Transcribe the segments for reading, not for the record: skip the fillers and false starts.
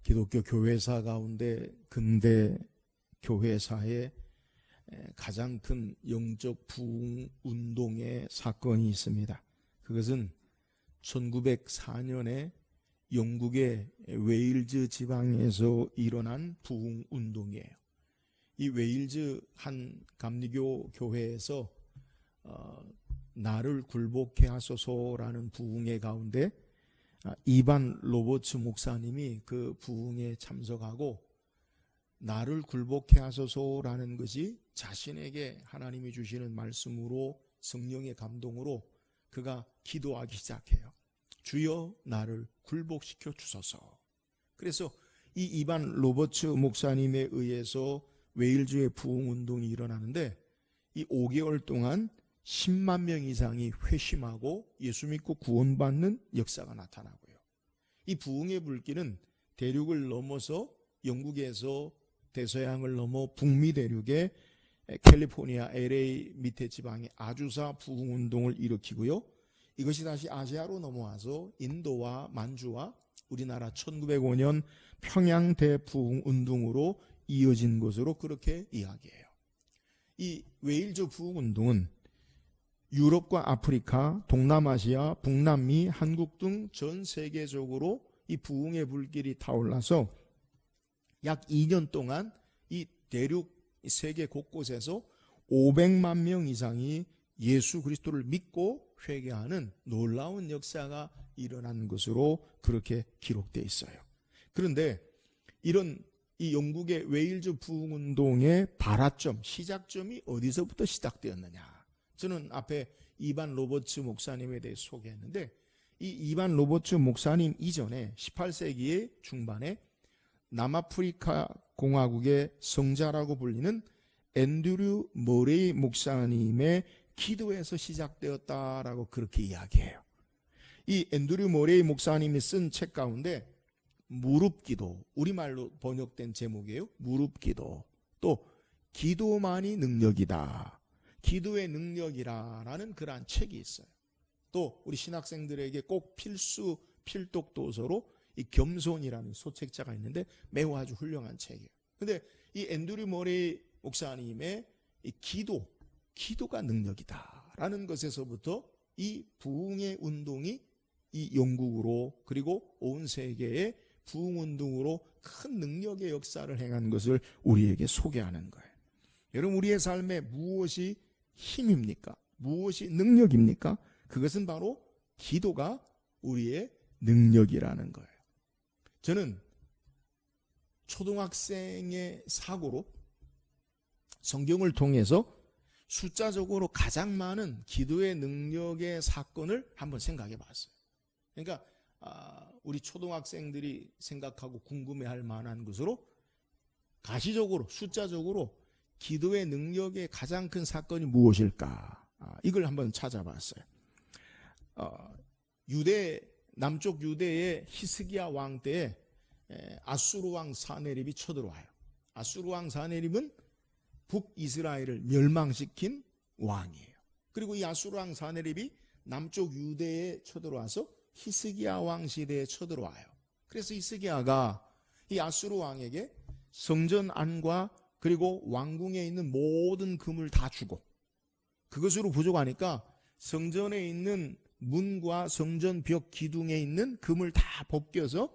기독교 교회사 가운데 근대 교회사에 가장 큰 영적 부흥 운동의 사건이 있습니다. 그것은 1904년에 영국의 웨일즈 지방에서 일어난 부흥 운동이에요. 이 웨일즈 한 감리교 교회에서 나를 굴복케 하소서라는 부흥회 가운데 이반 로버츠 목사님이 그 부흥에 참석하고 나를 굴복케 하소서라는 것이 자신에게 하나님이 주시는 말씀으로 성령의 감동으로 그가 기도하기 시작해요. 주여 나를 굴복시켜 주소서. 그래서 이 이반 로버츠 목사님에 의해서 웨일즈의 부흥운동이 일어나는데 이 5개월 동안 10만 명 이상이 회심하고 예수 믿고 구원받는 역사가 나타나고요. 이 부흥의 불길은 대륙을 넘어서 영국에서 대서양을 넘어 북미 대륙의 캘리포니아 LA 밑에 지방의 아주사 부흥운동을 일으키고요. 이것이 다시 아시아로 넘어와서 인도와 만주와 우리나라 1905년 평양 대부흥운동으로 이어진 것으로 그렇게 이야기해요. 이 웨일즈 부흥운동은 유럽과 아프리카, 동남아시아, 북남미, 한국 등 전 세계적으로 이 부흥의 불길이 타올라서 약 2년 동안 이 대륙 세계 곳곳에서 500만 명 이상이 예수 그리스도를 믿고 회개하는 놀라운 역사가 일어난 것으로 그렇게 기록되어 있어요. 그런데 이런 이 영국의 웨일즈 부흥운동의 발화점, 시작점이 어디서부터 시작되었느냐? 저는 앞에 이반 로버츠 목사님에 대해 소개했는데 이 이반 로버츠 목사님 이전에 18세기의 중반에 남아프리카 공화국의 성자라고 불리는 앤드류 머레이 목사님의 기도에서 시작되었다라고 그렇게 이야기해요. 이 앤드류 머레이 목사님이 쓴 책 가운데 무릎기도, 우리말로 번역된 제목이에요. 무릎기도, 또 기도만이 능력이다, 기도의 능력이라는 그러한 책이 있어요. 또 우리 신학생들에게 꼭 필수 필독 도서로 이 겸손이라는 소책자가 있는데 매우 아주 훌륭한 책이에요. 근데 이 앤드류 머레이 목사님의 이 기도가 능력이다라는 것에서부터 이 부흥의 운동이 이 영국으로 그리고 온 세계의 부흥운동으로 큰 능력의 역사를 행한 것을 우리에게 소개하는 거예요. 여러분, 우리의 삶에 무엇이 힘입니까? 무엇이 능력입니까? 그것은 바로 기도가 우리의 능력이라는 거예요. 저는 초등학생의 사고로 성경을 통해서 숫자적으로 가장 많은 기도의 능력의 사건을 한번 생각해 봤어요. 그러니까 우리 초등학생들이 생각하고 궁금해할 만한 것으로 가시적으로 숫자적으로 기도의 능력의 가장 큰 사건이 무엇일까? 이걸 한번 찾아봤어요. 남쪽 유대의 히스기야 왕 때에 아수르 왕 사네립이 쳐들어와요. 아수르 왕 사네립은 북이스라엘을 멸망시킨 왕이에요. 그리고 이 아수르 왕 사네립이 남쪽 유대에 쳐들어와서 히스기야 왕 시대에 쳐들어와요. 그래서 히스기야가 이 아수르 왕에게 성전 안과 그리고 왕궁에 있는 모든 금을 다 주고, 그것으로 부족하니까 성전에 있는 문과 성전 벽 기둥에 있는 금을 다 벗겨서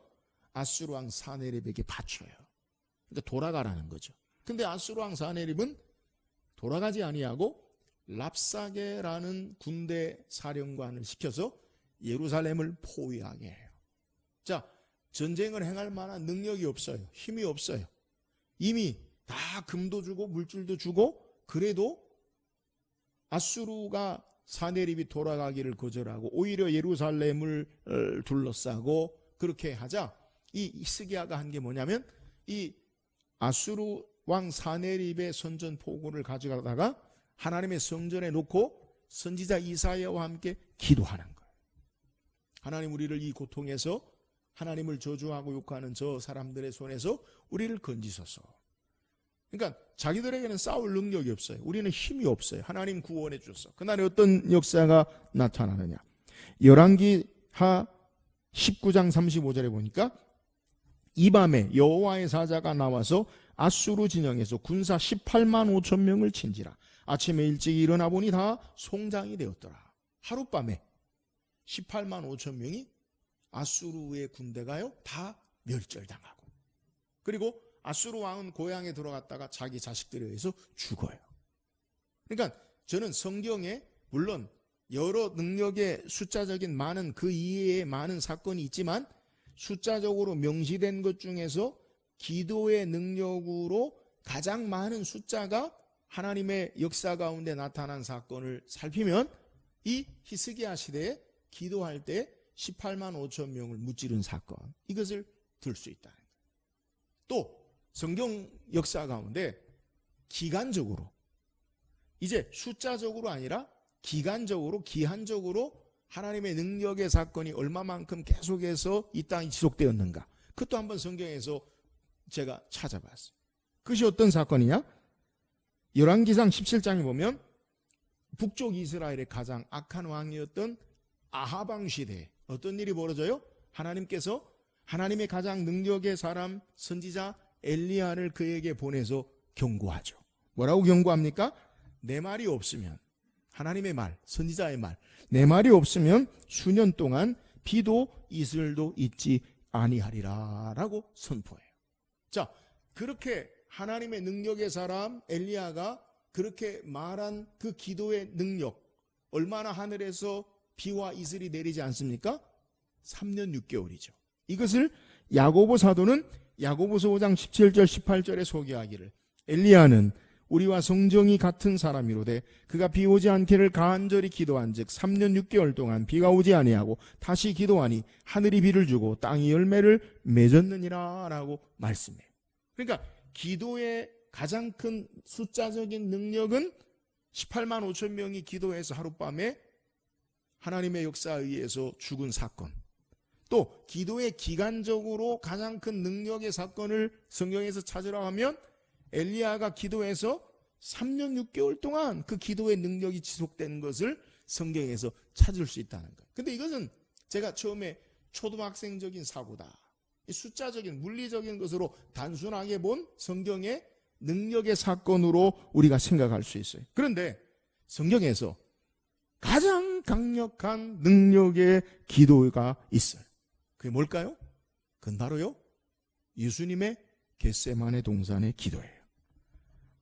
아수르 왕 사네립에게 바쳐요. 그러니까 돌아가라는 거죠. 근데 아수르 왕 사네립은 돌아가지 아니하고 랍사게라는 군대 사령관을 시켜서 예루살렘을 포위하게 해요. 자, 전쟁을 행할 만한 능력이 없어요. 힘이 없어요. 이미 다 금도 주고 물질도 주고, 그래도 아수르가 사네립이 돌아가기를 거절하고 오히려 예루살렘을 둘러싸고 그렇게 하자 이 히스기야가 한 게 뭐냐면 이 아수르 왕 사네립의 선전포고를 가져가다가 하나님의 성전에 놓고 선지자 이사야와 함께 기도하는 거예요. 하나님, 우리를 이 고통에서, 하나님을 저주하고 욕하는 저 사람들의 손에서 우리를 건지소서. 그러니까 자기들에게는 싸울 능력이 없어요. 우리는 힘이 없어요. 하나님 구원해 주셔서. 그날에 어떤 역사가 나타나느냐? 열왕기하 19장 35절에 보니까 이 밤에 여호와의 사자가 나와서 아수르 진영에서 군사 18만 5천 명을 친지라. 아침에 일찍 일어나 보니 다 송장이 되었더라. 하룻밤에 18만 5천 명이 아수르의 군대가요 다 멸절당하고, 그리고 아수르 왕은 고향에 들어갔다가 자기 자식들에 의해서 죽어요. 그러니까 저는 성경에 물론 여러 능력의 숫자적인 많은 그 이외에 많은 사건이 있지만 숫자적으로 명시된 것 중에서 기도의 능력으로 가장 많은 숫자가 하나님의 역사 가운데 나타난 사건을 살피면 이 히스기야 시대에 기도할 때 18만 5천 명을 무찌른 사건, 이것을 들 수 있다. 또 성경 역사 가운데 기간적으로, 이제 숫자적으로 아니라 기간적으로, 기한적으로 하나님의 능력의 사건이 얼마만큼 계속해서 이 땅이 지속되었는가, 그것도 한번 성경에서 제가 찾아봤어요. 그것이 어떤 사건이냐? 열왕기상 17장에 보면 북쪽 이스라엘의 가장 악한 왕이었던 아하방 시대에 어떤 일이 벌어져요? 하나님께서 하나님의 가장 능력의 사람 선지자 엘리야를 그에게 보내서 경고하죠. 뭐라고 경고합니까? 내 말이 없으면, 하나님의 말, 선지자의 말, 내 말이 없으면 수년 동안 비도 이슬도 있지 아니하리라 라고 선포해요. 자, 그렇게 하나님의 능력의 사람 엘리야가 그렇게 말한 그 기도의 능력, 얼마나 하늘에서 비와 이슬이 내리지 않습니까? 3년 6개월이죠. 이것을 야고보 사도는 야고보서 5장 17절 18절에 소개하기를, 엘리야는 우리와 성정이 같은 사람이로되 그가 비 오지 않기를 간절히 기도한즉 3년 6개월 동안 비가 오지 아니하고 다시 기도하니 하늘이 비를 주고 땅이 열매를 맺었느니라 라고 말씀해요. 그러니까 기도의 가장 큰 숫자적인 능력은 18만 5천 명이 기도해서 하룻밤에 하나님의 역사에 의해서 죽은 사건, 또 기도의 기간적으로 가장 큰 능력의 사건을 성경에서 찾으라 하면 엘리야가 기도해서 3년 6개월 동안 그 기도의 능력이 지속된 것을 성경에서 찾을 수 있다는 것. 근데 이것은 제가 처음에 초등학생적인 사고다, 숫자적인 물리적인 것으로 단순하게 본 성경의 능력의 사건으로 우리가 생각할 수 있어요. 그런데 성경에서 가장 강력한 능력의 기도가 있어요. 그게 뭘까요? 그건 바로요, 예수님의 겟세마네 동산의 기도예요.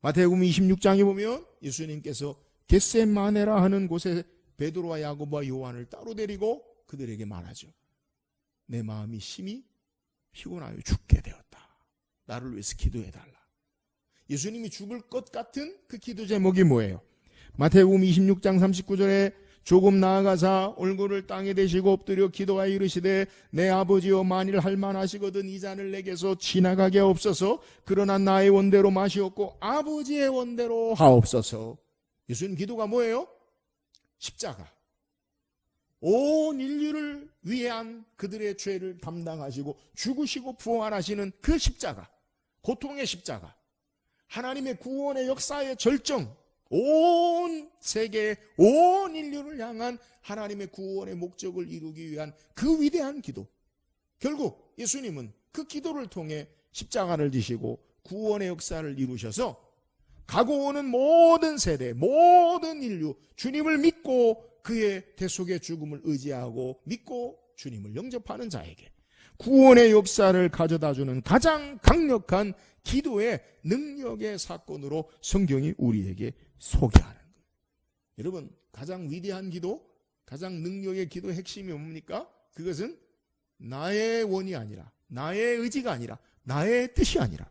마태복음 26장에 보면 예수님께서 겟세마네라 하는 곳에 베드로와 야고보와 요한을 따로 데리고 그들에게 말하죠. 내 마음이 심히 피곤하여 죽게 되었다. 나를 위해서 기도해달라. 예수님이 죽을 것 같은 그 기도 제목이 뭐예요? 마태복음 26장 39절에 조금 나아가사 얼굴을 땅에 대시고 엎드려 기도하여 이르시되 내 아버지여 만일 할만하시거든 이 잔을 내게서 지나가게 하옵소서. 그러나 나의 원대로 마시옵고 아버지의 원대로 하옵소서. 예수님 기도가 뭐예요? 십자가. 온 인류를 위한 그들의 죄를 담당하시고 죽으시고 부활하시는 그 십자가, 고통의 십자가, 하나님의 구원의 역사의 절정, 온 세계, 온 인류를 향한 하나님의 구원의 목적을 이루기 위한 그 위대한 기도. 결국 예수님은 그 기도를 통해 십자가를 지시고 구원의 역사를 이루셔서 가고 오는 모든 세대, 모든 인류, 주님을 믿고 그의 대속의 죽음을 의지하고 믿고 주님을 영접하는 자에게 구원의 역사를 가져다주는 가장 강력한 기도의 능력의 사건으로 성경이 우리에게 소개하는 거예요. 여러분, 가장 위대한 기도, 가장 능력의 기도의 핵심이 뭡니까? 그것은 나의 원이 아니라, 나의 의지가 아니라, 나의 뜻이 아니라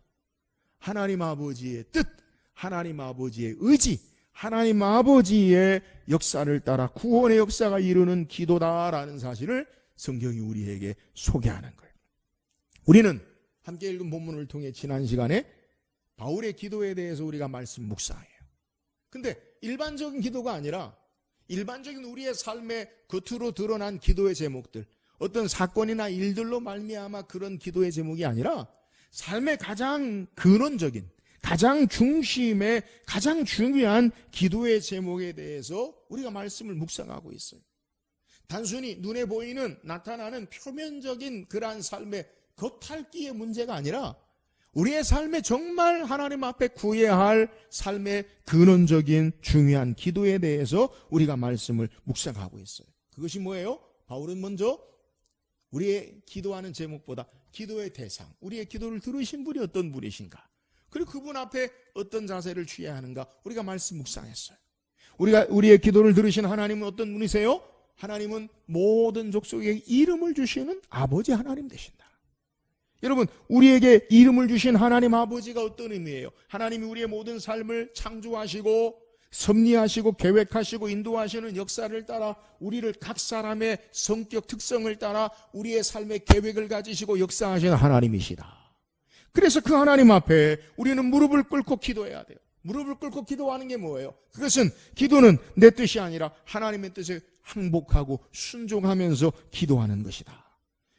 하나님 아버지의 뜻, 하나님 아버지의 의지, 하나님 아버지의 역사를 따라 구원의 역사가 이루는 기도다라는 사실을 성경이 우리에게 소개하는 거예요. 우리는 함께 읽은 본문을 통해 지난 시간에 바울의 기도에 대해서 우리가 말씀 묵상해요. 근데 일반적인 기도가 아니라 일반적인 우리의 삶의 겉으로 드러난 기도의 제목들, 어떤 사건이나 일들로 말미암아 그런 기도의 제목이 아니라 삶의 가장 근원적인, 가장 중심의 가장 중요한 기도의 제목에 대해서 우리가 말씀을 묵상하고 있어요. 단순히 눈에 보이는 나타나는 표면적인 그러한 삶의 겉핥기의 문제가 아니라 우리의 삶에 정말 하나님 앞에 구해야 할 삶의 근원적인 중요한 기도에 대해서 우리가 말씀을 묵상하고 있어요. 그것이 뭐예요? 바울은 먼저 우리의 기도하는 제목보다 기도의 대상, 우리의 기도를 들으신 분이 어떤 분이신가, 그리고 그분 앞에 어떤 자세를 취해야 하는가, 우리가 말씀 묵상했어요. 우리의 기도를 들으신 하나님은 어떤 분이세요? 하나님은 모든 족속에게 이름을 주시는 아버지 하나님 되신다. 여러분, 우리에게 이름을 주신 하나님 아버지가 어떤 의미예요? 하나님이 우리의 모든 삶을 창조하시고 섭리하시고 계획하시고 인도하시는 역사를 따라 우리를 각 사람의 성격 특성을 따라 우리의 삶의 계획을 가지시고 역사하시는 하나님이시다. 그래서 그 하나님 앞에 우리는 무릎을 꿇고 기도해야 돼요. 무릎을 꿇고 기도하는 게 뭐예요? 그것은, 기도는 내 뜻이 아니라 하나님의 뜻에 항복하고 순종하면서 기도하는 것이다.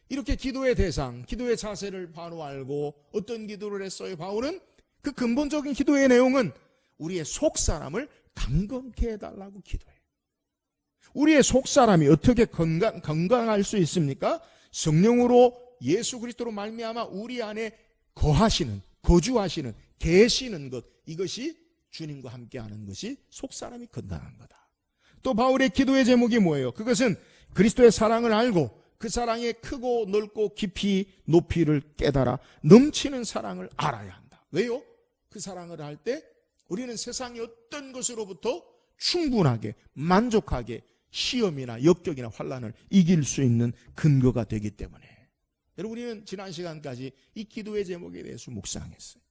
이렇게 기도의 대상, 기도의 자세를 바로 알고 어떤 기도를 했어요? 바울은 그 근본적인 기도의 내용은 우리의 속사람을 강건케 해달라고 기도해요. 우리의 속사람이 어떻게 건강할 수 있습니까? 성령으로 예수 그리스도로 말미암아 우리 안에 거하시는, 거주하시는, 계시는 것, 이것이 주님과 함께하는 것이 속사람이 건강한 거다. 또 바울의 기도의 제목이 뭐예요? 그것은 그리스도의 사랑을 알고 그 사랑의 크고 넓고 깊이 높이를 깨달아 넘치는 사랑을 알아야 한다. 왜요? 그 사랑을 할 때 우리는 세상의 어떤 것으로부터 충분하게 만족하게 시험이나 역경이나 환난을 이길 수 있는 근거가 되기 때문에, 여러분, 우리는 지난 시간까지 이 기도의 제목에 대해서 묵상했어요.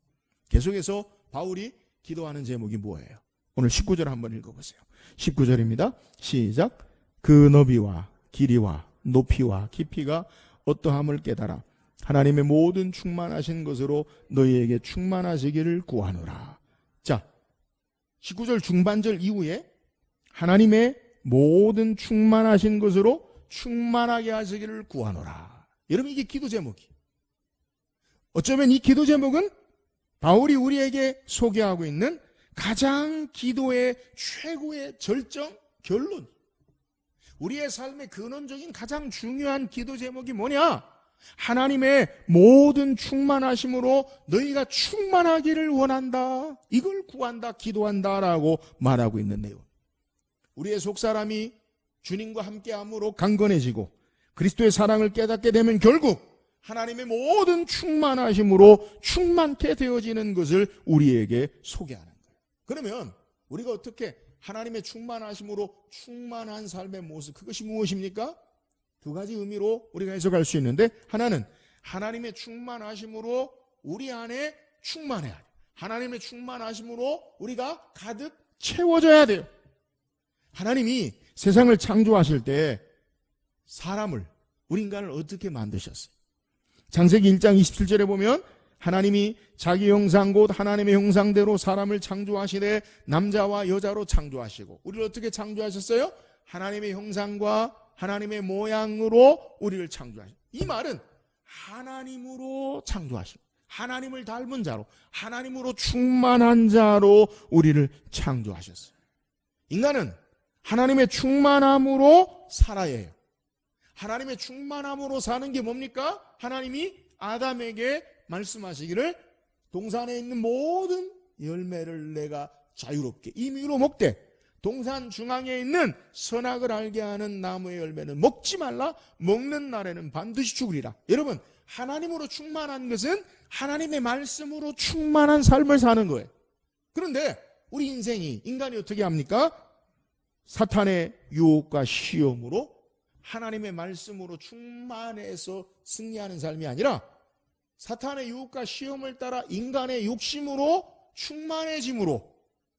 계속해서 바울이 기도하는 제목이 뭐예요? 오늘 19절 한번 읽어보세요. 19절입니다. 시작. 그 너비와 길이와 높이와 깊이가 어떠함을 깨달아 하나님의 모든 충만하신 것으로 너희에게 충만하시기를 구하노라. 자, 19절 중반절 이후에 하나님의 모든 충만하신 것으로 충만하게 하시기를 구하노라. 여러분, 이게 기도 제목이. 어쩌면 이 기도 제목은 바울이 우리에게 소개하고 있는 가장 기도의 최고의 절정, 결론. 우리의 삶의 근원적인 가장 중요한 기도 제목이 뭐냐? 하나님의 모든 충만하심으로 너희가 충만하기를 원한다. 이걸 구한다, 기도한다라고 말하고 있는 내용. 우리의 속사람이 주님과 함께함으로 강건해지고 그리스도의 사랑을 깨닫게 되면 결국 하나님의 모든 충만하심으로 충만케 되어지는 것을 우리에게 소개하는 거예요. 그러면 우리가 어떻게 하나님의 충만하심으로 충만한 삶의 모습, 그것이 무엇입니까? 두 가지 의미로 우리가 해석할 수 있는데, 하나는 하나님의 충만하심으로 우리 안에 충만해야 돼요. 하나님의 충만하심으로 우리가 가득 채워져야 돼요. 하나님이 세상을 창조하실 때 사람을, 우리 인간을 어떻게 만드셨어요? 창세기 1장 27절에 보면 하나님이 자기 형상 곧 하나님의 형상대로 사람을 창조하시되 남자와 여자로 창조하시고, 우리를 어떻게 창조하셨어요? 하나님의 형상과 하나님의 모양으로 우리를 창조하셨어요. 이 말은 하나님으로 창조하시고 하나님을 닮은 자로, 하나님으로 충만한 자로 우리를 창조하셨어요. 인간은 하나님의 충만함으로 살아야 해요. 하나님의 충만함으로 사는 게 뭡니까? 하나님이 아담에게 말씀하시기를 동산에 있는 모든 열매를 내가 자유롭게 임의로 먹되 동산 중앙에 있는 선악을 알게 하는 나무의 열매는 먹지 말라. 먹는 날에는 반드시 죽으리라. 여러분, 하나님으로 충만한 것은 하나님의 말씀으로 충만한 삶을 사는 거예요. 그런데 우리 인간이 어떻게 합니까? 사탄의 유혹과 시험으로 하나님의 말씀으로 충만해서 승리하는 삶이 아니라 사탄의 유혹과 시험을 따라 인간의 욕심으로 충만해짐으로,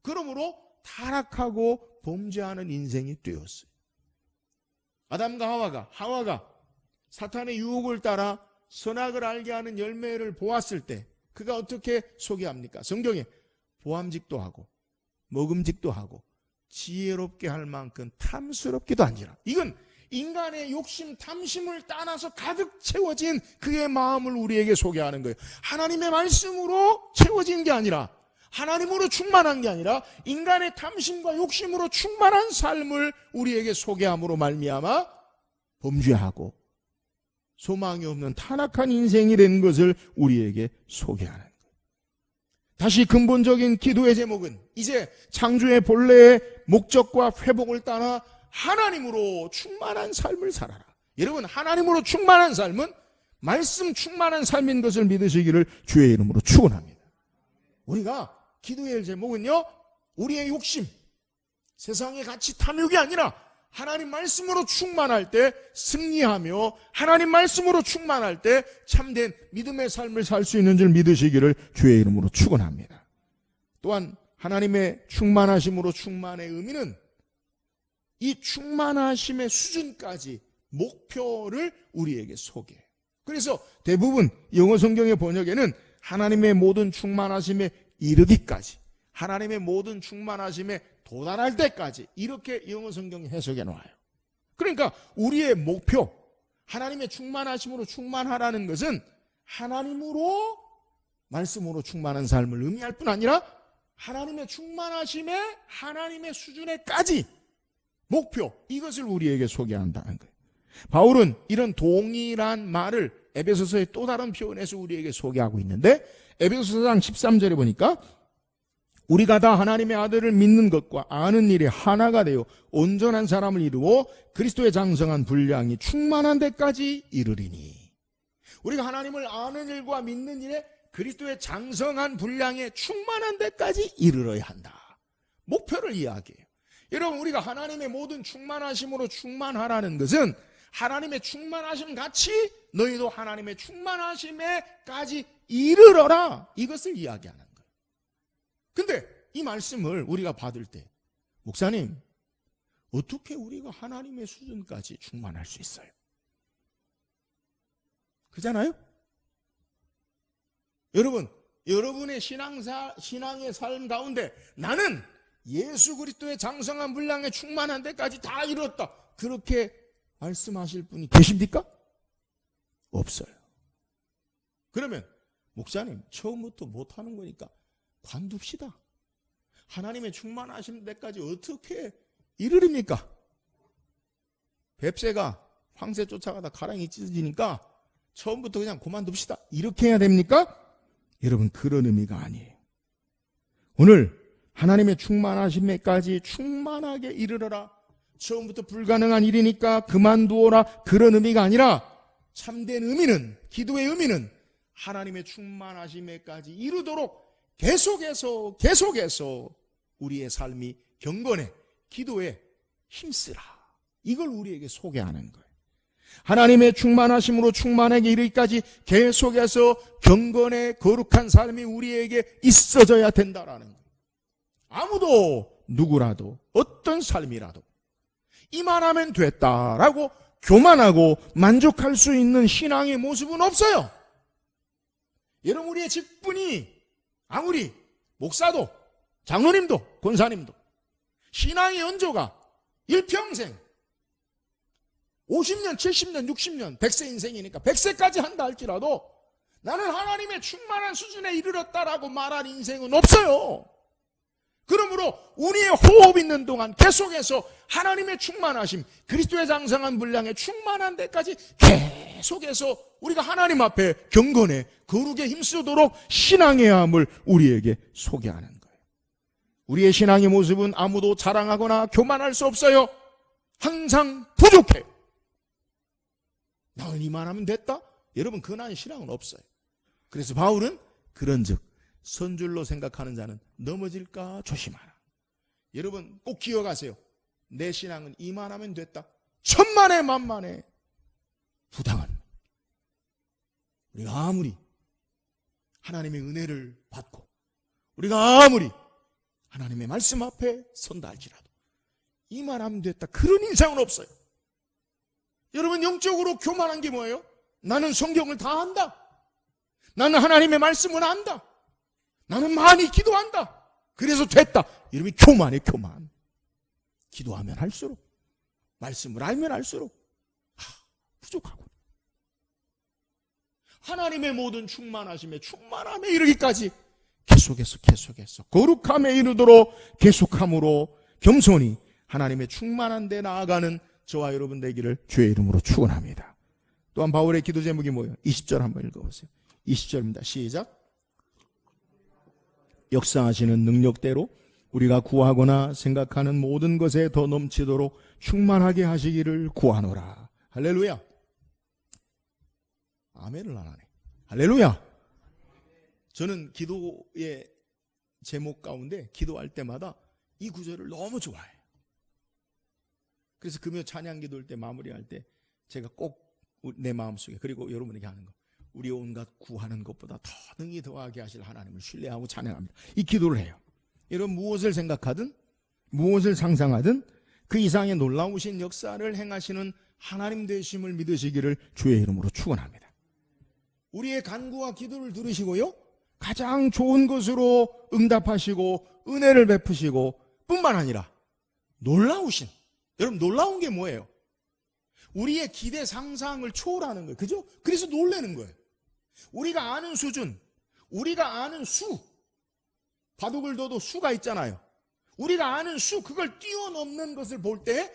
그러므로 타락하고 범죄하는 인생이 되었어요. 아담과 하와가 사탄의 유혹을 따라 선악을 알게 하는 열매를 보았을 때 그가 어떻게 소개합니까? 성경에 보암직도 하고 먹음직도 하고 지혜롭게 할 만큼 탐스럽기도 한지라. 이건 인간의 욕심, 탐심을 따라서 가득 채워진 그의 마음을 우리에게 소개하는 거예요. 하나님의 말씀으로 채워진 게 아니라, 하나님으로 충만한 게 아니라 인간의 탐심과 욕심으로 충만한 삶을 우리에게 소개함으로 말미암아 범죄하고 소망이 없는 타락한 인생이 된 것을 우리에게 소개하는 거예요. 다시 근본적인 기도의 제목은 이제 창조의 본래의 목적과 회복을 따라 하나님으로 충만한 삶을 살아라. 여러분, 하나님으로 충만한 삶은 말씀 충만한 삶인 것을 믿으시기를 주의 이름으로 축원합니다. 우리가 기도의 제목은요, 우리의 욕심, 세상의 가치 탐욕이 아니라 하나님 말씀으로 충만할 때 승리하며 하나님 말씀으로 충만할 때 참된 믿음의 삶을 살 수 있는 줄 믿으시기를 주의 이름으로 축원합니다. 또한 하나님의 충만하심으로 충만의 의미는 이 충만하심의 수준까지 목표를 우리에게 소개해요. 그래서 대부분 영어 성경의 번역에는 하나님의 모든 충만하심에 이르기까지, 하나님의 모든 충만하심에 도달할 때까지 이렇게 영어 성경이 해석해 놓아요. 그러니까 우리의 목표, 하나님의 충만하심으로 충만하라는 것은 하나님으로 말씀으로 충만한 삶을 의미할 뿐 아니라 하나님의 충만하심에 하나님의 수준에까지 목표, 이것을 우리에게 소개한다는 거예요. 바울은 이런 동일한 말을 에베소서의 또 다른 표현에서 우리에게 소개하고 있는데, 에베소서 4장 13절에 보니까 우리가 다 하나님의 아들을 믿는 것과 아는 일에 하나가 되어 온전한 사람을 이루어 그리스도의 장성한 분량이 충만한 데까지 이르리니. 우리가 하나님을 아는 일과 믿는 일에 그리스도의 장성한 분량에 충만한 데까지 이르러야 한다. 목표를 이야기해요. 여러분, 우리가 하나님의 모든 충만하심으로 충만하라는 것은 하나님의 충만하심 같이 너희도 하나님의 충만하심에까지 이르러라, 이것을 이야기하는 거예요. 근데 이 말씀을 우리가 받을 때, 목사님, 어떻게 우리가 하나님의 수준까지 충만할 수 있어요? 그잖아요? 여러분, 여러분의 신앙의 삶 가운데 나는 예수 그리스도의 장성한 분량에 충만한 데까지 다 이뤘다, 그렇게 말씀하실 분이 계십니까? 없어요. 그러면 목사님, 처음부터 못하는 거니까 관둡시다. 하나님의 충만하신 데까지 어떻게 이르립니까? 뱁새가 황새 쫓아가다 가랑이 찢어지니까 처음부터 그냥 그만둡시다, 이렇게 해야 됩니까? 여러분, 그런 의미가 아니에요. 오늘 하나님의 충만하심에까지 충만하게 이르러라, 처음부터 불가능한 일이니까 그만두어라, 그런 의미가 아니라 참된 의미는, 기도의 의미는 하나님의 충만하심에까지 이루도록 계속해서 우리의 삶이 경건에, 기도에 힘쓰라, 이걸 우리에게 소개하는 거예요. 하나님의 충만하심으로 충만하게 이르기까지 계속해서 경건에 거룩한 삶이 우리에게 있어져야 된다라는 거예요. 아무도 누구라도 어떤 삶이라도 이만하면 됐다라고 교만하고 만족할 수 있는 신앙의 모습은 없어요. 여러분, 우리의 직분이 아무리 목사도 장로님도 권사님도 신앙의 연조가 일평생 50년, 70년, 60년, 100세 인생이니까 100세까지 한다 할지라도 나는 하나님의 충만한 수준에 이르렀다라고 말할 인생은 없어요. 그러므로 우리의 호흡 있는 동안 계속해서 하나님의 충만하심, 그리스도의 장성한 분량에 충만한 데까지 계속해서 우리가 하나님 앞에 경건에 거룩에 힘쓰도록 신앙의 함을 우리에게 소개하는 거예요. 우리의 신앙의 모습은 아무도 자랑하거나 교만할 수 없어요. 항상 부족해요. 나는 이만하면 됐다? 여러분, 그날 신앙은 없어요. 그래서 바울은 그런즉 선줄로 생각하는 자는 넘어질까 조심하라. 여러분, 꼭 기억하세요. 내 신앙은 이만하면 됐다, 천만에 만만에 부당한, 우리가 아무리 하나님의 은혜를 받고 우리가 아무리 하나님의 말씀 앞에 선다 할지라도 이만하면 됐다, 그런 인상은 없어요. 여러분, 영적으로 교만한 게 뭐예요? 나는 성경을 다 안다, 나는 하나님의 말씀을 안다, 나는 많이 기도한다, 그래서 됐다, 이러면 교만해. 교만. 기도하면 할수록, 말씀을 알면 알수록 부족하고, 하나님의 모든 충만하심에 충만함에 이르기까지 계속해서 거룩함에 이르도록 계속함으로 겸손히 하나님의 충만한 데 나아가는 저와 여러분 되기를 주의 이름으로 축원합니다. 또한 바울의 기도 제목이 뭐예요? 20절 한번 읽어보세요. 20절입니다. 시작. 역사하시는 능력대로 우리가 구하거나 생각하는 모든 것에 더 넘치도록 충만하게 하시기를 구하노라. 할렐루야. 아멘을 안 하네. 할렐루야. 저는 기도의 제목 가운데 기도할 때마다 이 구절을 너무 좋아해요. 그래서 금요 찬양 기도할 때 마무리할 때 제가 꼭 내 마음속에, 그리고 여러분에게 하는 거, 우리 온갖 구하는 것보다 더 능히 더하게 하실 하나님을 신뢰하고 찬양합니다. 이 기도를 해요. 여러분 무엇을 생각하든 무엇을 상상하든 그 이상의 놀라우신 역사를 행하시는 하나님 되심을 믿으시기를 주의 이름으로 축원합니다. 우리의 간구와 기도를 들으시고요, 가장 좋은 것으로 응답하시고 은혜를 베푸시고 뿐만 아니라 놀라우신, 여러분 놀라운 게 뭐예요? 우리의 기대 상상을 초월하는 거예요. 그죠? 그래서 놀라는 거예요. 우리가 아는 수준, 우리가 아는 수, 바둑을 둬도 수가 있잖아요. 우리가 아는 수, 그걸 뛰어넘는 것을 볼 때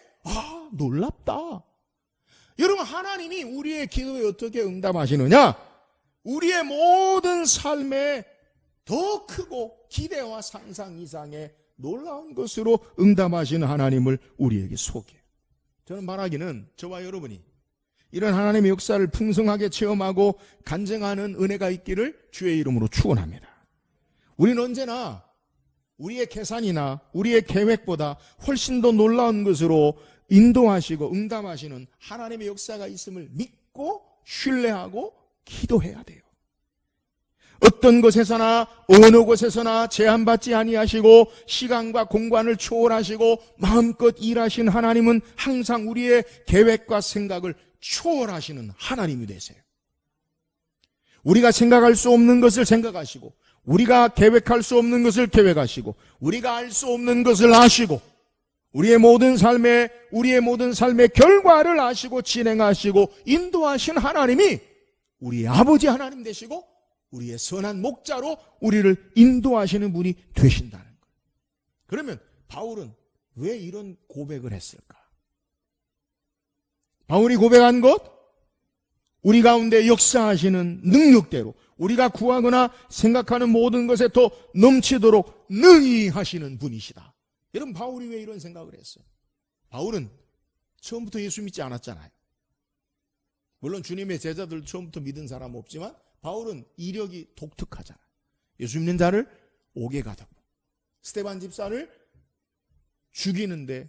놀랍다. 여러분 하나님이 우리의 기도에 어떻게 응답하시느냐? 우리의 모든 삶에 더 크고 기대와 상상 이상의 놀라운 것으로 응답하시는 하나님을 우리에게 소개해요. 저는 말하기는 저와 여러분이 이런 하나님의 역사를 풍성하게 체험하고 간증하는 은혜가 있기를 주의 이름으로 축원합니다. 우리는 언제나 우리의 계산이나 우리의 계획보다 훨씬 더 놀라운 것으로 인도하시고 응답하시는 하나님의 역사가 있음을 믿고 신뢰하고 기도해야 돼요. 어떤 곳에서나 어느 곳에서나 제한받지 아니하시고 시간과 공간을 초월하시고 마음껏 일하신 하나님은 항상 우리의 계획과 생각을 초월하시는 하나님이 되세요. 우리가 생각할 수 없는 것을 생각하시고 우리가 계획할 수 없는 것을 계획하시고 우리가 알 수 없는 것을 아시고 우리의 모든 삶의 결과를 아시고 진행하시고 인도하신 하나님이 우리의 아버지 하나님 되시고 우리의 선한 목자로 우리를 인도하시는 분이 되신다는 거예요. 그러면 바울은 왜 이런 고백을 했을까? 바울이 고백한 것, 우리 가운데 역사하시는 능력대로 우리가 구하거나 생각하는 모든 것에 더 넘치도록 능히 하시는 분이시다. 여러분 바울이 왜 이런 생각을 했어요? 바울은 처음부터 예수 믿지 않았잖아요. 물론 주님의 제자들 처음부터 믿은 사람 없지만 바울은 이력이 독특하잖아요. 예수 믿는 자를 옥에 가두고 스데반 집사를 죽이는데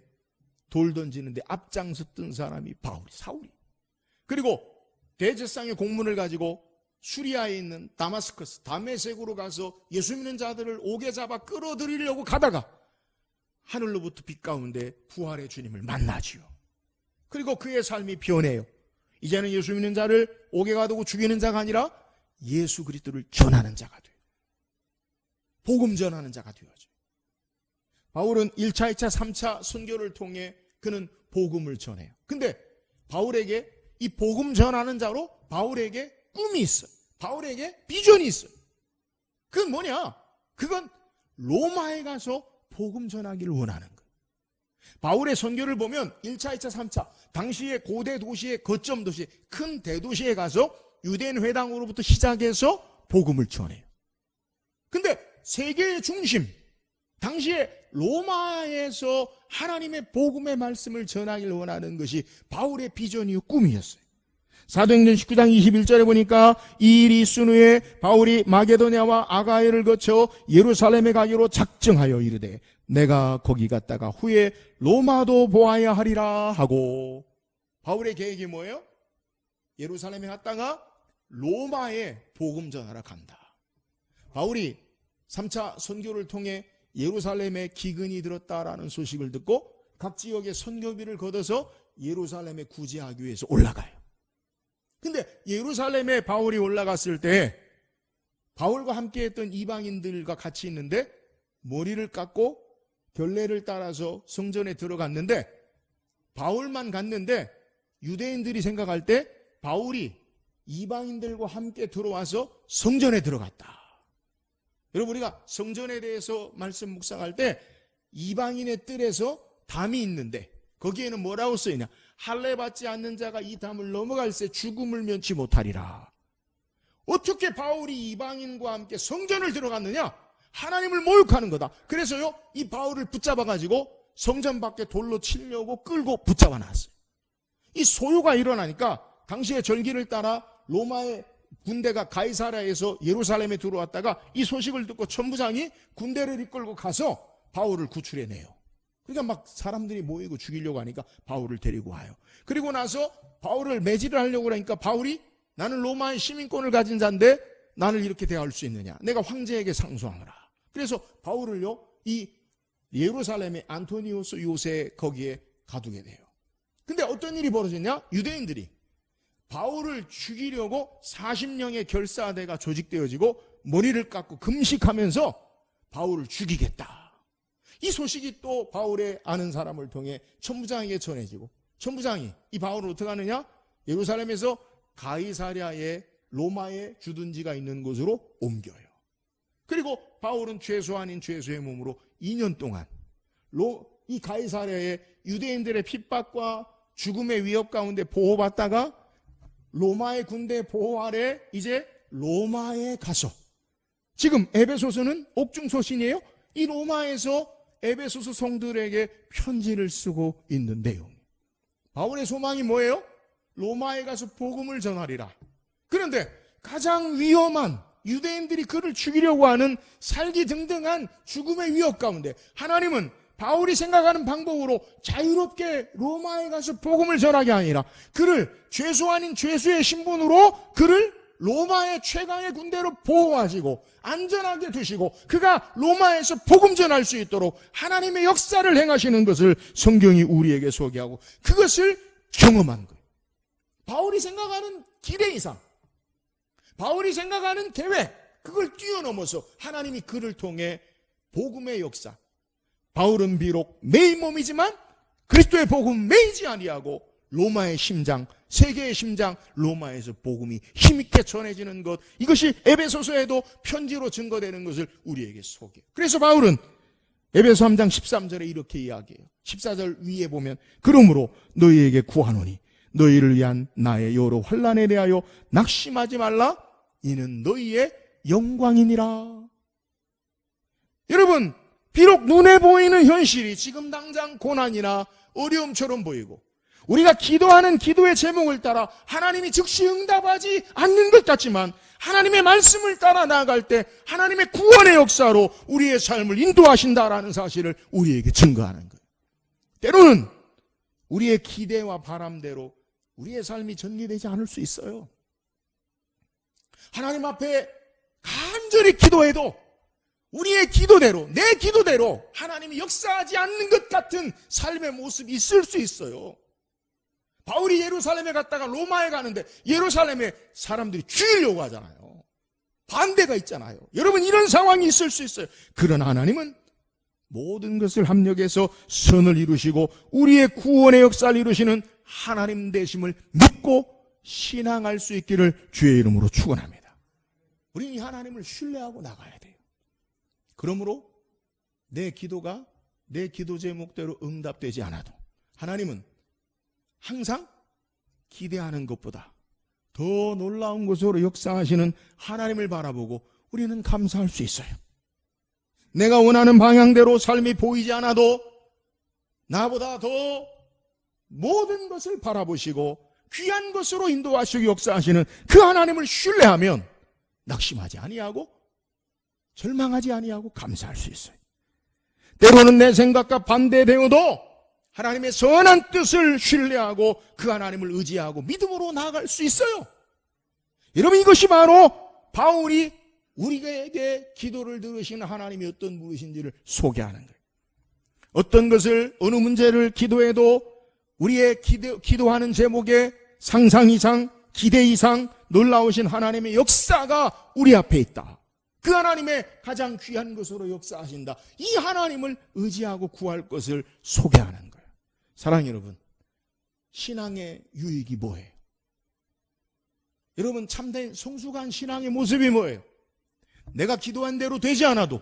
돌 던지는데 앞장섰던 사람이 사울이. 그리고 대제사장의 공문을 가지고 수리아에 있는 다마스커스, 다메섹으로 가서 예수 믿는 자들을 옥에 잡아 끌어들이려고 가다가 하늘로부터 빛 가운데 부활의 주님을 만나지요. 그리고 그의 삶이 변해요. 이제는 예수 믿는 자를 옥에 가두고 죽이는 자가 아니라 예수 그리스도를 전하는 자가 돼요. 복음 전하는 자가 되어져요. 바울은 1차, 2차, 3차 선교를 통해 그는 복음을 전해요. 근데 바울에게 이 복음 전하는 자로 바울에게 꿈이 있어요. 바울에게 비전이 있어요. 그건 뭐냐? 그건 로마에 가서 복음 전하기를 원하는 거예요. 바울의 선교를 보면 1차, 2차, 3차 당시의 고대 도시의 거점 도시, 큰 대도시에 가서 유대인 회당으로부터 시작해서 복음을 전해요. 근데 세계의 중심, 당시에 로마에서 하나님의 복음의 말씀을 전하기를 원하는 것이 바울의 비전이요 꿈이었어요. 사도행전 19장 21절에 보니까 이 일이 있은 후에 바울이 마게도냐와 아가야를 거쳐 예루살렘에 가기로 작정하여 이르되 내가 거기 갔다가 후에 로마도 보아야 하리라 하고, 바울의 계획이 뭐예요? 예루살렘에 갔다가 로마에 복음 전하러 간다. 바울이 3차 선교를 통해 예루살렘에 기근이 들었다라는 소식을 듣고 각 지역에 선교비를 걷어서 예루살렘에 구제하기 위해서 올라가요. 근데 예루살렘에 바울이 올라갔을 때 바울과 함께 했던 이방인들과 같이 있는데 머리를 깎고 결례를 따라서 성전에 들어갔는데 바울만 갔는데 유대인들이 생각할 때 바울이 이방인들과 함께 들어와서 성전에 들어갔다. 여러분 우리가 성전에 대해서 말씀 묵상할 때 이방인의 뜰에서 담이 있는데 거기에는 뭐라고 써있냐? 할례 받지 않는 자가 이 담을 넘어갈새 죽음을 면치 못하리라. 어떻게 바울이 이방인과 함께 성전을 들어갔느냐? 하나님을 모욕하는 거다. 그래서요, 이 바울을 붙잡아가지고 성전 밖에 돌로 치려고 끌고 붙잡아 놨어요. 이 소요가 일어나니까 당시의 절기를 따라 로마의 군대가 가이사랴에서 예루살렘에 들어왔다가 이 소식을 듣고 천부장이 군대를 이끌고 가서 바울을 구출해내요. 그러니까 막 사람들이 모이고 죽이려고 하니까 바울을 데리고 와요. 그리고 나서 바울을 매질을 하려고 하니까 바울이 나는 로마의 시민권을 가진 자인데 나를 이렇게 대할 수 있느냐? 내가 황제에게 상소하노라. 그래서 바울을요, 이 예루살렘의 안토니우스 요새 거기에 가두게 돼요. 근데 어떤 일이 벌어졌냐? 유대인들이 바울을 죽이려고 40명의 결사대가 조직되어지고 머리를 깎고 금식하면서 바울을 죽이겠다. 이 소식이 또 바울의 아는 사람을 통해 천부장에게 전해지고, 천부장이 이 바울을 어떻게 하느냐? 예루살렘에서 가이사랴의 로마의 주둔지가 있는 곳으로 옮겨요. 그리고 바울은 죄수 아닌 죄수의 몸으로 2년 동안 이 가이사랴의 유대인들의 핍박과 죽음의 위협 가운데 보호받다가 로마의 군대 보호 아래 이제 로마에 가서, 지금 에베소서는 옥중서신이에요. 이 로마에서 에베소서 성들에게 편지를 쓰고 있는 내용. 바울의 소망이 뭐예요? 로마에 가서 복음을 전하리라. 그런데 가장 위험한, 유대인들이 그를 죽이려고 하는 살기등등한 죽음의 위협 가운데 하나님은 바울이 생각하는 방법으로 자유롭게 로마에 가서 복음을 전하게 아니라 그를 죄수 아닌 죄수의 신분으로 그를 로마의 최강의 군대로 보호하시고 안전하게 두시고 그가 로마에서 복음 전할 수 있도록 하나님의 역사를 행하시는 것을 성경이 우리에게 소개하고 그것을 경험한 거예요. 바울이 생각하는 기대 이상, 바울이 생각하는 계획, 그걸 뛰어넘어서 하나님이 그를 통해 복음의 역사, 바울은 비록 매인 몸이지만 그리스도의 복음 매이지 아니하고 로마의 심장, 세계의 심장 로마에서 복음이 힘있게 전해지는 것, 이것이 에베소서에도 편지로 증거되는 것을 우리에게 소개해요. 그래서 바울은 에베소 3장 13절에 이렇게 이야기해요. 14절 위에 보면 그러므로 너희에게 구하노니 너희를 위한 나의 여러 환난에 대하여 낙심하지 말라. 이는 너희의 영광이니라. 여러분, 비록 눈에 보이는 현실이 지금 당장 고난이나 어려움처럼 보이고 우리가 기도하는 기도의 제목을 따라 하나님이 즉시 응답하지 않는 것 같지만 하나님의 말씀을 따라 나아갈 때 하나님의 구원의 역사로 우리의 삶을 인도하신다라는 사실을 우리에게 증거하는 거예요. 때로는 우리의 기대와 바람대로 우리의 삶이 전개되지 않을 수 있어요. 하나님 앞에 간절히 기도해도 우리의 기도대로, 내 기도대로 하나님이 역사하지 않는 것 같은 삶의 모습이 있을 수 있어요. 바울이 예루살렘에 갔다가 로마에 가는데 예루살렘에 사람들이 죽이려고 하잖아요. 반대가 있잖아요. 여러분, 이런 상황이 있을 수 있어요. 그러나 하나님은 모든 것을 합력해서 선을 이루시고 우리의 구원의 역사를 이루시는 하나님 되심을 믿고 신앙할 수 있기를 주의 이름으로 축원합니다. 우리는 이 하나님을 신뢰하고 나가야 돼요. 그러므로 내 기도가 내 기도 제목대로 응답되지 않아도 하나님은 항상 기대하는 것보다 더 놀라운 것으로 역사하시는 하나님을 바라보고 우리는 감사할 수 있어요. 내가 원하는 방향대로 삶이 보이지 않아도 나보다 더 모든 것을 바라보시고 귀한 것으로 인도하시고 역사하시는 그 하나님을 신뢰하면 낙심하지 아니하고 절망하지 아니하고 감사할 수 있어요. 때로는 내 생각과 반대되어도 하나님의 선한 뜻을 신뢰하고 그 하나님을 의지하고 믿음으로 나아갈 수 있어요. 여러분, 이것이 바로 바울이 우리에게 기도를 들으시는 하나님이 어떤 분이신지를 소개하는 거예요. 어떤 것을, 어느 문제를 기도해도 우리의 기도하는 제목에 상상 이상, 기대 이상 놀라우신 하나님의 역사가 우리 앞에 있다. 그 하나님의 가장 귀한 것으로 역사하신다. 이 하나님을 의지하고 구할 것을 소개하는 거예요. 사랑하는 여러분, 신앙의 유익이 뭐예요? 여러분, 참된 성숙한 신앙의 모습이 뭐예요? 내가 기도한 대로 되지 않아도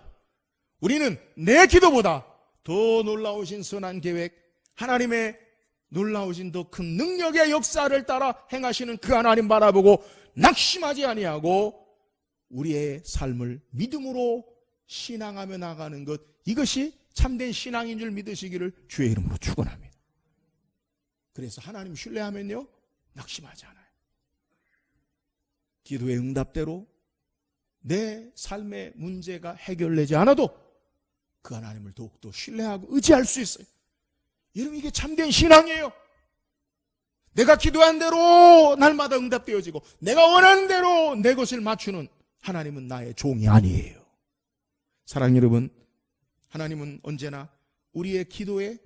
우리는 내 기도보다 더 놀라우신 선한 계획, 하나님의 놀라우신 더 큰 능력의 역사를 따라 행하시는 그 하나님 바라보고 낙심하지 아니하고 우리의 삶을 믿음으로 신앙하며 나가는 것, 이것이 참된 신앙인 줄 믿으시기를 주의 이름으로 축원합니다. 그래서 하나님 신뢰하면요, 낙심하지 않아요. 기도의 응답대로 내 삶의 문제가 해결되지 않아도 그 하나님을 더욱더 신뢰하고 의지할 수 있어요. 여러분, 이게 참된 신앙이에요. 내가 기도한 대로 날마다 응답되어지고 내가 원하는 대로 내 것을 맞추는 하나님은 나의 종이 아니에요. 사랑하는 여러분, 하나님은 언제나 우리의 기도에,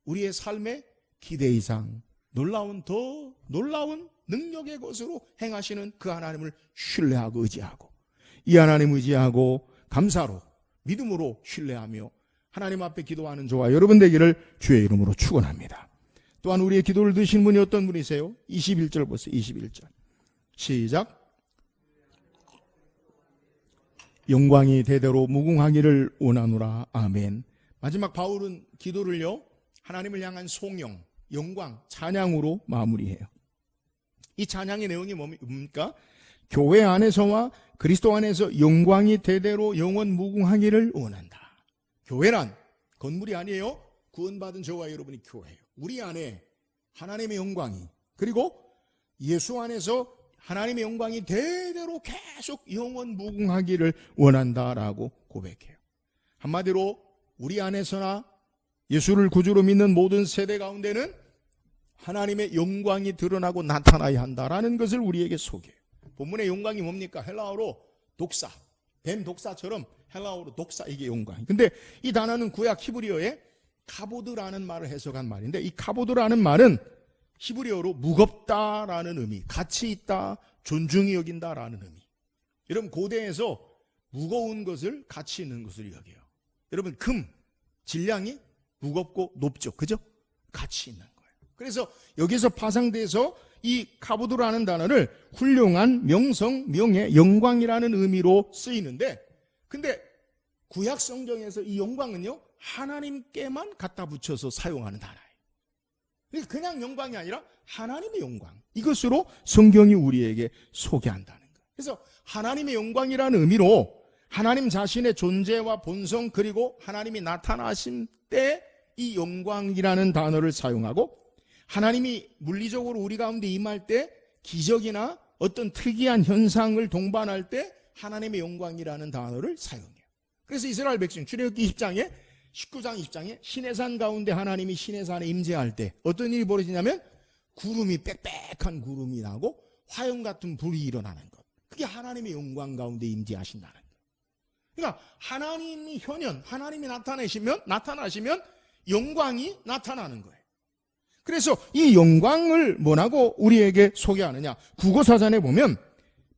우리의 삶의 기대 이상 더 놀라운 능력의 것으로 행하시는 그 하나님을 신뢰하고 의지하고, 이 하나님 의지하고 감사로 믿음으로 신뢰하며 하나님 앞에 기도하는 저와 여러분 되기를 주의 이름으로 축원합니다. 또한 우리의 기도를 드신 분이 어떤 분이세요? 21절 보세요. 21절 시작. 영광이 대대로 무궁하기를 원하노라. 아멘. 마지막 바울은 기도를요, 하나님을 향한 송영, 영광, 찬양으로 마무리해요. 이 찬양의 내용이 뭡니까? 교회 안에서와 그리스도 안에서 영광이 대대로 영원 무궁하기를 원한다. 교회란 건물이 아니에요. 구원받은 저와 여러분이 교회예요. 우리 안에 하나님의 영광이, 그리고 예수 안에서 하나님의 영광이 대대로 계속 영원 무궁하기를 원한다라고 고백해요. 한마디로 우리 안에서나 예수를 구주로 믿는 모든 세대 가운데는 하나님의 영광이 드러나고 나타나야 한다라는 것을 우리에게 소개해요. 본문의 영광이 뭡니까? 헬라어로 독사, 뱀 독사처럼 헬라어로 독사, 이게 영광. 근데 이 단어는 구약 히브리어에 카보드라는 말을 해석한 말인데, 이 카보드라는 말은 히브리어로 무겁다라는 의미, 가치 있다, 존중이 여긴다라는 의미. 여러분, 고대에서 무거운 것을 가치 있는 것을 여겨요. 여러분, 금, 질량이 무겁고 높죠. 그죠? 가치 있는 거예요. 그래서 여기서 파생돼서 이 카보드라는 단어를 훌륭한, 명성, 명예, 영광이라는 의미로 쓰이는데, 근데 구약 성경에서 이 영광은요, 하나님께만 갖다 붙여서 사용하는 단어예요. 그냥 영광이 아니라 하나님의 영광, 이것으로 성경이 우리에게 소개한다는 거예요. 그래서 하나님의 영광이라는 의미로 하나님 자신의 존재와 본성, 그리고 하나님이 나타나신 때 이 영광이라는 단어를 사용하고, 하나님이 물리적으로 우리 가운데 임할 때 기적이나 어떤 특이한 현상을 동반할 때 하나님의 영광이라는 단어를 사용해요. 그래서 이스라엘 백성 출애굽기 19장 20장에 시내산 가운데 하나님이 시내산에 임재할 때 어떤 일이 벌어지냐면 구름이, 빽빽한 구름이 나고 화염 같은 불이 일어나는 것. 그게 하나님의 영광 가운데 임재하신다는 것. 그러니까 하나님이 현현, 하나님이 나타나시면 영광이 나타나는 거예요. 그래서 이 영광을 뭐라고 우리에게 소개하느냐? 국어사전에 보면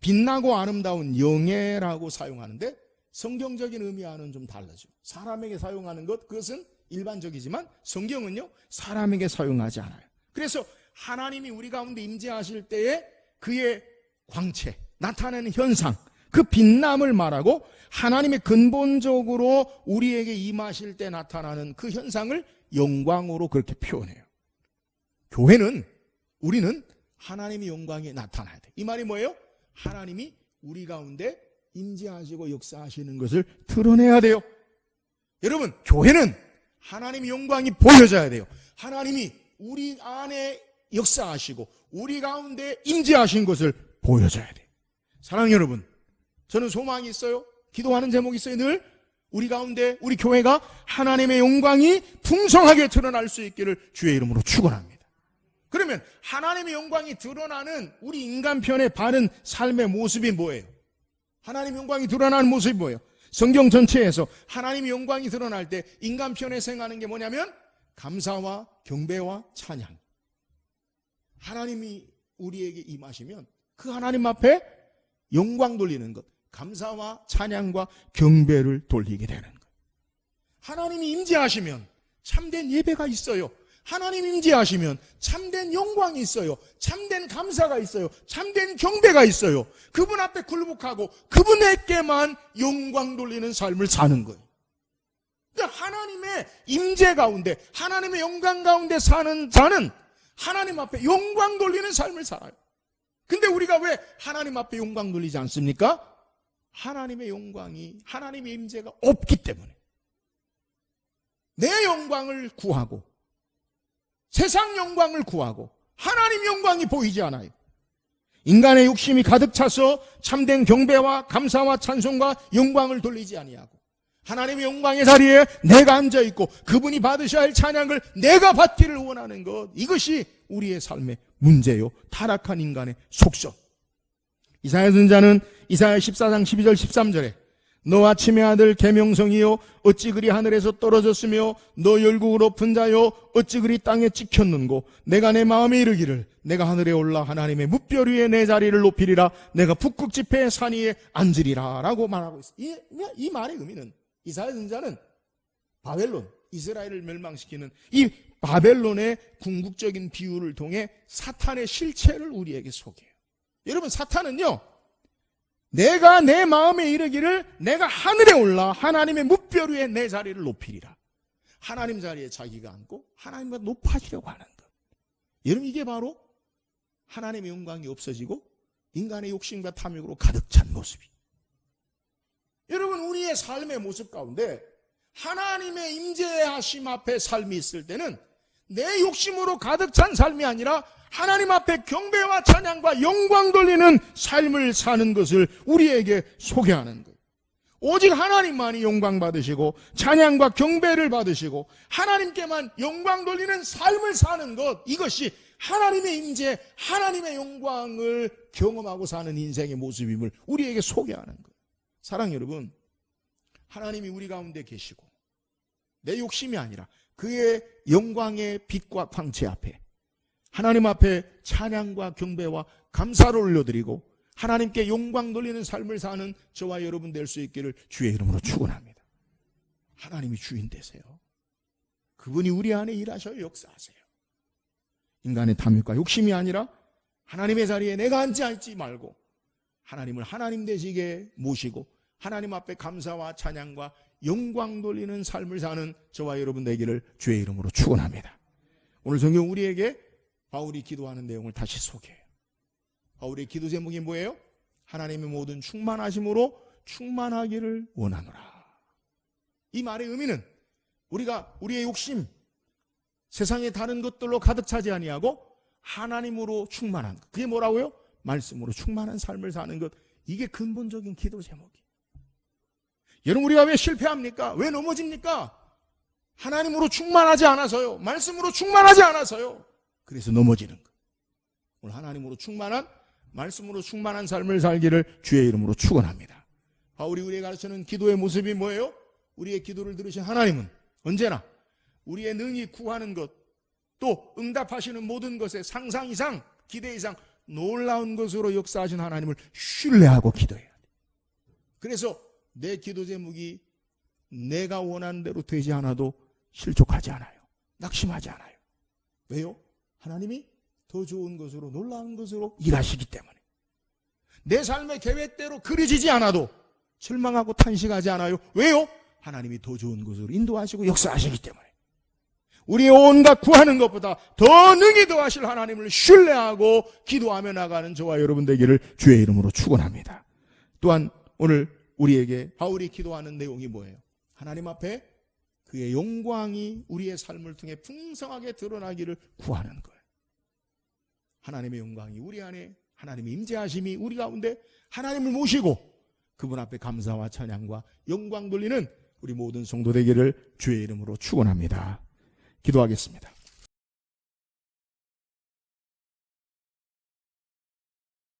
빛나고 아름다운 영예라고 사용하는데, 성경적인 의미와는 좀 다르죠. 사람에게 사용하는 것, 그것은 일반적이지만 성경은요, 사람에게 사용하지 않아요. 그래서 하나님이 우리 가운데 임재하실 때에 그의 광채, 나타내는 현상, 그 빛남을 말하고, 하나님의 근본적으로 우리에게 임하실 때 나타나는 그 현상을 영광으로 그렇게 표현해요. 우리는 하나님의 영광이 나타나야 돼. 이 말이 뭐예요? 하나님이 우리 가운데 임재하시고 역사하시는 것을 드러내야 돼요. 여러분, 교회는 하나님의 영광이 보여져야 돼요. 하나님이 우리 안에 역사하시고 우리 가운데 임재하신 것을 보여줘야 돼요. 사랑하는 여러분, 저는 소망이 있어요. 기도하는 제목이 있어요. 늘 우리 가운데, 우리 교회가 하나님의 영광이 풍성하게 드러날 수 있기를 주의 이름으로 축원합니다. 그러면 하나님의 영광이 드러나는 우리 인간편의 바른 삶의 모습이 뭐예요? 하나님의 영광이 드러나는 모습이 뭐예요? 성경 전체에서 하나님의 영광이 드러날 때 인간편에 생각하는 게 뭐냐면 감사와 경배와 찬양. 하나님이 우리에게 임하시면 그 하나님 앞에 영광 돌리는 것, 감사와 찬양과 경배를 돌리게 되는 것. 하나님이 임재하시면 참된 예배가 있어요. 하나님 임재하시면 참된 영광이 있어요. 참된 감사가 있어요. 참된 경배가 있어요. 그분 앞에 굴복하고 그분에게만 영광 돌리는 삶을 사는 거예요. 그러니까 하나님의 임재 가운데, 하나님의 영광 가운데 사는 자는 하나님 앞에 영광 돌리는 삶을 살아요. 근데 우리가 왜 하나님 앞에 영광 돌리지 않습니까? 하나님의 영광이, 하나님의 임재가 없기 때문에. 내 영광을 구하고 세상 영광을 구하고 하나님 영광이 보이지 않아요. 인간의 욕심이 가득 차서 참된 경배와 감사와 찬송과 영광을 돌리지 아니하고 하나님의 영광의 자리에 내가 앉아있고 그분이 받으셔야 할 찬양을 내가 받기를 원하는 것, 이것이 우리의 삶의 문제요, 타락한 인간의 속성. 이사야 선지자는 이사야 14장 12절 13절에 너 아침의 아들 계명성이요 어찌 그리 하늘에서 떨어졌으며 너 열국을 엎은 자요 어찌 그리 땅에 찍혔는고 내가 내 마음에 이르기를 내가 하늘에 올라 하나님의 뭇별 위에 내 자리를 높이리라 내가 북극 지폐의 산 위에 앉으리라 라고 말하고 있어요. 이 말의 의미는 이사야 선지자는 바벨론, 이스라엘을 멸망시키는 이 바벨론의 궁극적인 비유를 통해 사탄의 실체를 우리에게 소개해요. 여러분, 사탄은요, 내가 내 마음에 이르기를 내가 하늘에 올라 하나님의 뭇별 위에 내 자리를 높이리라. 하나님 자리에 자기가 앉고 하나님과 높아지려고 하는 것. 여러분, 이게 바로 하나님의 영광이 없어지고 인간의 욕심과 탐욕으로 가득 찬 모습이. 여러분, 우리의 삶의 모습 가운데 하나님의 임재하심 앞에 삶이 있을 때는 내 욕심으로 가득 찬 삶이 아니라 하나님 앞에 경배와 찬양과 영광 돌리는 삶을 사는 것을 우리에게 소개하는 거예요. 오직 하나님만이 영광 받으시고 찬양과 경배를 받으시고 하나님께만 영광 돌리는 삶을 사는 것, 이것이 하나님의 임재, 하나님의 영광을 경험하고 사는 인생의 모습임을 우리에게 소개하는 거예요. 사랑 여러분, 하나님이 우리 가운데 계시고 내 욕심이 아니라 그의 영광의 빛과 광채 앞에 하나님 앞에 찬양과 경배와 감사를 올려드리고 하나님께 영광 돌리는 삶을 사는 저와 여러분 될 수 있기를 주의 이름으로 축원합니다. 하나님이 주인 되세요. 그분이 우리 안에 일하셔 역사하세요. 인간의 탐욕과 욕심이 아니라 하나님의 자리에 내가 앉지 말고 하나님을 하나님 되시게 모시고 하나님 앞에 감사와 찬양과 영광 돌리는 삶을 사는 저와 여러분 되기를 주의 이름으로 축원합니다. 오늘 성경 우리에게 바울이 기도하는 내용을 다시 소개해요. 바울의 기도 제목이 뭐예요? 하나님의 모든 충만하심으로 충만하기를 원하노라. 이 말의 의미는 우리가 우리의 욕심, 세상의 다른 것들로 가득 차지 아니하고 하나님으로 충만한 것. 그게 뭐라고요? 말씀으로 충만한 삶을 사는 것. 이게 근본적인 기도 제목이에요. 여러분, 우리가 왜 실패합니까? 왜 넘어집니까? 하나님으로 충만하지 않아서요. 말씀으로 충만하지 않아서요. 그래서 넘어지는 것. 오늘 하나님으로 충만한, 말씀으로 충만한 삶을 살기를 주의 이름으로 축원합니다. 바울이 우리에게 가르치는 기도의 모습이 뭐예요? 우리의 기도를 들으신 하나님은 언제나 우리의 능히 구하는 것, 또 응답하시는 모든 것에 상상 이상, 기대 이상 놀라운 것으로 역사하신 하나님을 신뢰하고 기도해야 돼. 그래서 내 기도 제목이 내가 원하는 대로 되지 않아도 실족하지 않아요. 낙심하지 않아요. 왜요? 하나님이 더 좋은 것으로, 놀라운 것으로 일하시기 때문에. 내 삶의 계획대로 그려지지 않아도 절망하고 탄식하지 않아요. 왜요? 하나님이 더 좋은 것으로 인도하시고 역사하시기 때문에. 우리의 온갖 구하는 것보다 더 능히 더하실 하나님을 신뢰하고 기도하며 나가는 저와 여러분 되기를 주의 이름으로 축원합니다. 또한 오늘 우리에게 바울이 기도하는 내용이 뭐예요? 하나님 앞에 그의 영광이 우리의 삶을 통해 풍성하게 드러나기를 구하는 거예요. 하나님의 영광이 우리 안에, 하나님의 임재하심이 우리 가운데 하나님을 모시고 그분 앞에 감사와 찬양과 영광 돌리는 우리 모든 성도 되기를 주의 이름으로 축원합니다. 기도하겠습니다.